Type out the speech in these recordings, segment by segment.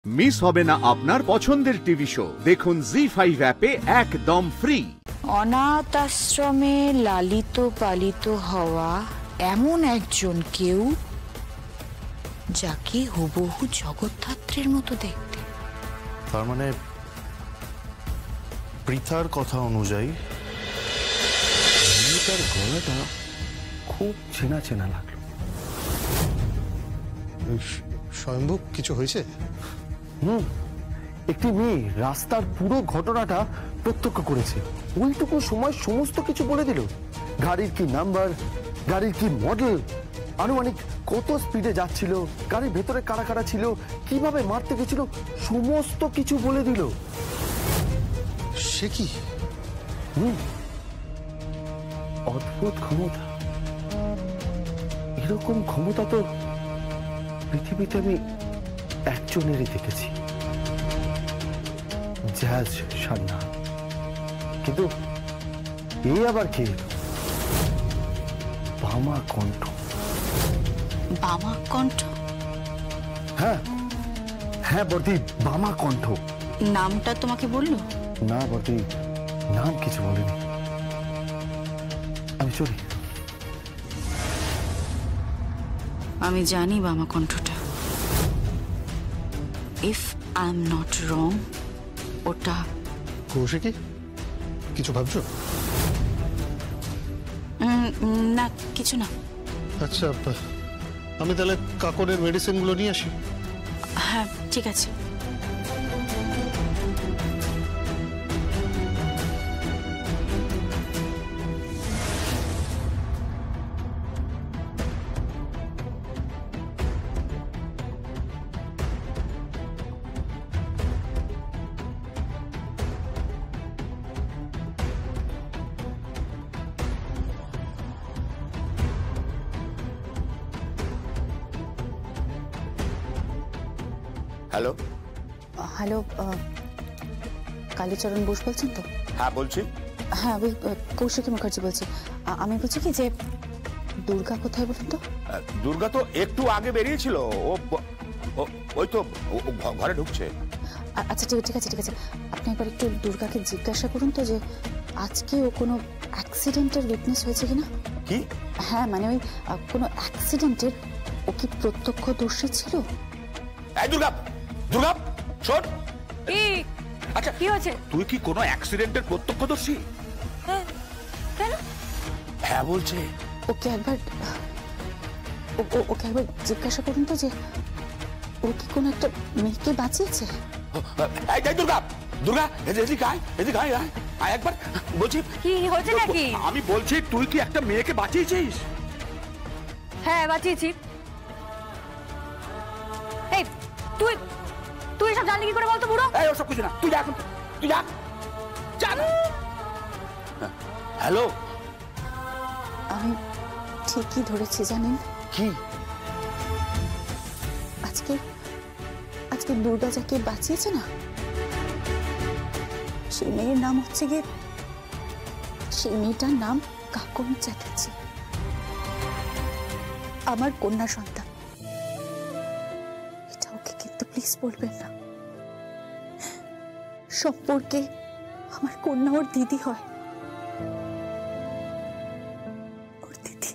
Miss হবে না আপনার পছন্দের টিভি শো। দেখুন জি5 অ্যাপে একদম ফ্রি। অনাথ আশ্রমে লালিত পালিত হওয়া এমন একজন কেউ যাকে হুবহু জগদ্ধাত্রীর মতো দেখতে। তার মানে পৃথার কথা অনুযায়ী তার গলাটা খুব চেনা চেনা লাগলো। স্বয়ম্ভু কিছু হয়েছে? একটি মেয়ে রাস্তার পুরো ঘটনাটা প্রত্যক্ষ করেছে। ওইটুকু সময় সমস্ত কিছু বলে দিল। গাড়ির কি নাম্বার, গাড়ির কি মডেল, আনুমানিক কত স্পিডে যাচ্ছিল, গাড়ির ভেতরে কারা কারা ছিল, কিভাবে মারতে গেছিল, সমস্ত কিছু বলে দিল। সে কি? অদ্ভুত ক্ষমতা। এরকম ক্ষমতা তো পৃথিবীতে আমি একজনেরই দেখেছি, জাজ সান্না। কিন্তু এই আবার কে? বামা কণ্ঠ। বামা কণ্ঠ? হ্যাঁ হ্যাঁ বর্দি, বামা কণ্ঠ। নামটা তোমাকে বললো? না বর্দি, নাম কিছু বলেনি। আমি চলি। আমি জানি বামা কণ্ঠটা। If I am not wrong, ওটা কৌশিকী কিছু ভাবছো? না, কিছু না। আচ্ছা, আমি তাহলে কাকনের মেডিসিনগুলো নিয়ে আসি। হ্যাঁ ঠিক আছে। হ্যালো হ্যালো, কালীচরণ বোস বলছেন তো? হ্যাঁ বলছি। হ্যাঁ, আমি কৌশিকী মুখার্জি বলছি। আমি বলছি কি যে দুর্গা কোথায় বলুন তো? দুর্গা তো একটু আগে বেরিয়েছিল, ওই তো ঘরে ঢুকছে। আচ্ছা ঠিক আছে ঠিক আছে, আপনি একবার একটু দুর্গাকে জিজ্ঞাসা করুন তো যে আজকে ও কোনো অ্যাক্সিডেন্টের উইটনেস হয়েছে কিনা। কি? হ্যাঁ মানে ওই কোনো অ্যাক্সিডেন্টের ও কি প্রত্যক্ষদর্শী ছিল? এই দুর্গা, দুর্গা শোন। কি? আচ্ছা কি হয়েছে? তুই কি কোনো অ্যাক্সিডেন্টের প্রত্যক্ষদর্শী? কেন? হ্যাঁ বলছে। ওকে একবার জিজ্ঞাসা করুন তো যে ও কি কোনো একটা মেয়েকে বাঁচিয়েছে। এই দুর্গা, দুর্গা এদিকে আয়, এদিকে আয়, আয় একবার। বলছি কি হয়েছে নাকি? আমি বলছি তুই কি একটা মেয়েকে বাঁচিয়েছিস? হ্যাঁ বাঁচিয়েছি। এই তুই তুই সব জানলি কি করে বলতো বুড়ো? এই ওসব কিছু না, তুই যা এখন, তুই যা, যা না। হ্যালো, আমি ঠিকই ধরেছি জানেন। কি? আজকে দুর্গা যাকে বাঁচিয়েছে না, সেই মেয়ের নাম হচ্ছে গিয়ে, সেই মেয়েটার নাম কাকন চ্যাটার্জি, আমার কন্যা সন্তান। এটা ওকে কিন্তু প্লিজ বলবেন না। সম্পর্কে আমার কন্যা ওর দিদি হয়, ওর দিদি।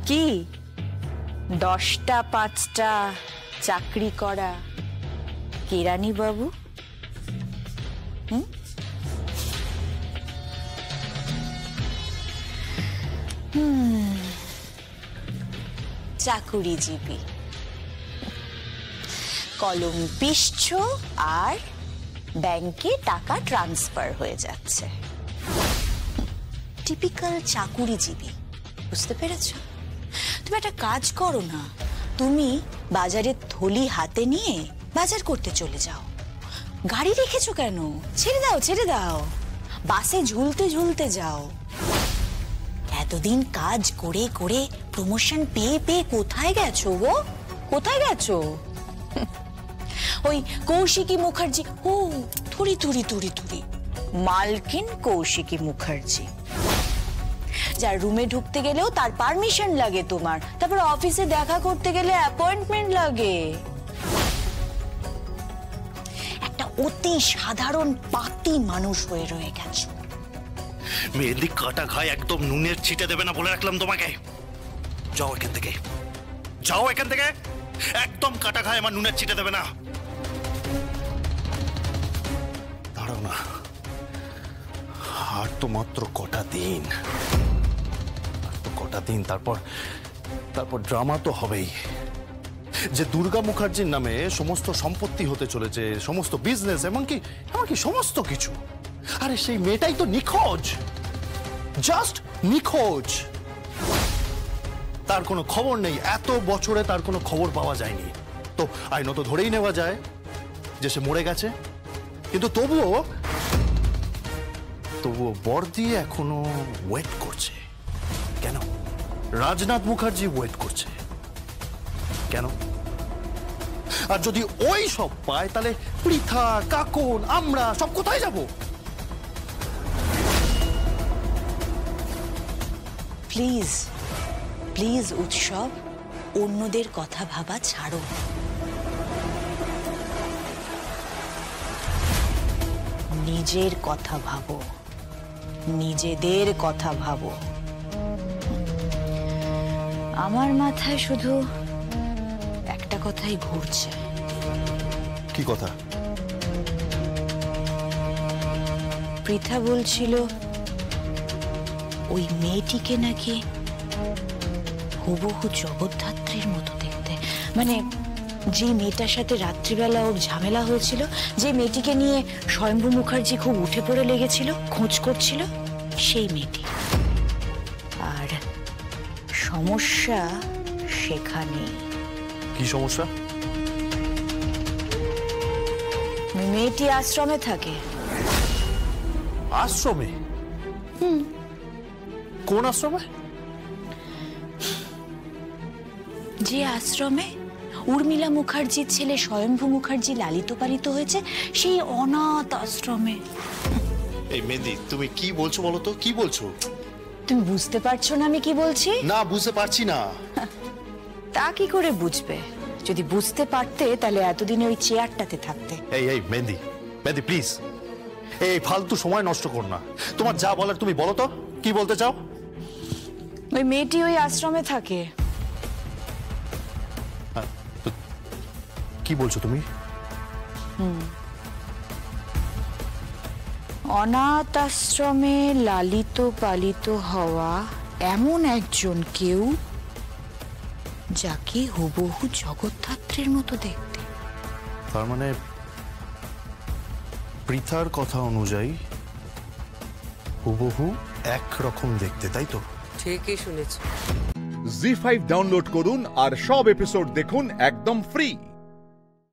কি 10টা 5টা চাকরি করা কেরানি বাবু? চাকুরিজীবী, কলম পিষছ আর ব্যাংকে টাকা ট্রান্সফার হয়ে যাচ্ছে। টিপিক্যাল চাকুরিজীবী, বুঝতে পেরেছ? তুমি একটা কাজ করো না, তুমি বাজারের থলি হাতে নিয়ে বাজার করতে চলে যাও। গাড়ি রেখেছো কেন? ছেড়ে দাও ছেড়ে দাও, বাসে ঝুলতে ঝুলতে যাও। এতদিন কাজ করে করে প্রমোশন পেয়ে পেয়ে কোথায় গেছো গো? কোথায় গেছো? ওই কৌশিকী মুখার্জি, ও থুরি থুরি থুরি থুরি, মালকিন কৌশিকী মুখার্জি, যার রুমে ঢুকতে গেলেও তার পারমিশন লাগে তোমার, তারপর অফিসে দেখা করতে গেলে অ্যাপয়েন্টমেন্ট লাগে। একটা অতি সাধারণ পাতি মানুষ হয়ে রয়ে গেছো। মেহেদি কাটা খায়, একদম নুনের ছিটে দেবে না বলে রাখলাম তোমাকে। যাও এখান থেকে, যাও এখান থেকে, একদম কাটা খায়, আমার নুনের ছিটে দেবে না। দাঁড়াও না, আর তো মাত্র কটা দিন, তারপর ড্রামা তো হবেই। যে দুর্গা মুখার্জির নামে সমস্ত সম্পত্তি হতে চলেছে, সমস্ত বিজনেস, এমনকি সমস্ত কিছু। আরে সেই মেয়েটাই তো নিখোঁজ, জাস্ট নিখোঁজ। তার কোনো খবর নেই, এত বছরে তার কোনো খবর পাওয়া যায়নি। তো আইনত ধরেই নেওয়া যায় যে সে মরে গেছে, কিন্তু তবুও বর্দি এখনো ওয়েট করছে। কেন? রাজনাথ মুখার্জি ওয়েট করছে কেন? আর যদি ওই সব পায়, তাহলে পৃথা, কাকন, আমরা সব কোথায় যাব? প্লিজ প্লিজ উৎসব, অন্যদের কথা ভাবা ছাড়ো। নিজের কথা ভাবো, নিজেদের কথা ভাবো। আমার মাথায় শুধু একটা কথাই ঘুরছে। কি কথা? পৃথা বলছিল ওই মেয়েটিকে নাকি হুবহু জগদ্ধাত্রীর মতো দেখতে। মানে যে মেয়েটার সাথে রাত্রিবেলা ওর ঝামেলা হয়েছিল, যে মেয়েটিকে নিয়ে স্বয়ম্ভু মুখার্জি খুব উঠে পড়ে লেগেছিল, খোঁজ করছিল, সেই মেয়েটি। আর সমস্যা সেখানে। কি সমস্যা? মেয়েটি আশ্রমে থাকে। আশ্রমে? কোন আশ্রমে? যে আশ্রমে উর্মিলা মুখার্জির ছেলে স্বয়ম্ভু মুখার্জি লালিত পালিত হয়েছে, সেই অনাথ আশ্রমে। এই মেহেদি, তুমি কি বলছো বলো তো? কি বলছো? তুমি বুঝতে পারছো না আমি কি বলছি? না, বুঝতে পারছি না। তা কি করে বুঝবে? যদি বুঝতে পারতে তাহলে এতদিনে ওই চেয়ারটাতে থাকতে। এই মেহেদি, প্লিজ, এই ফালতু সময় নষ্ট কর না। তোমার যা বলার তুমি বলো তো, কি বলতে চাও? ওই মেয়েটি ওই আশ্রমে থাকে। কি বলছো তুমি? অনাথ আশ্রমে লালিত পালিত হওয়া এমন একজন কেউ, যাকে হুবহু জগদ্ধাত্রীর মতো দেখতে। তার মানে পৃথার কথা অনুযায়ী হুবহু একরকম দেখতে, তাই তো? ঠিকই শুনেছ। জি5 ডাউনলোড করুন আর সব এপিসোড দেখুন একদম ফ্রি।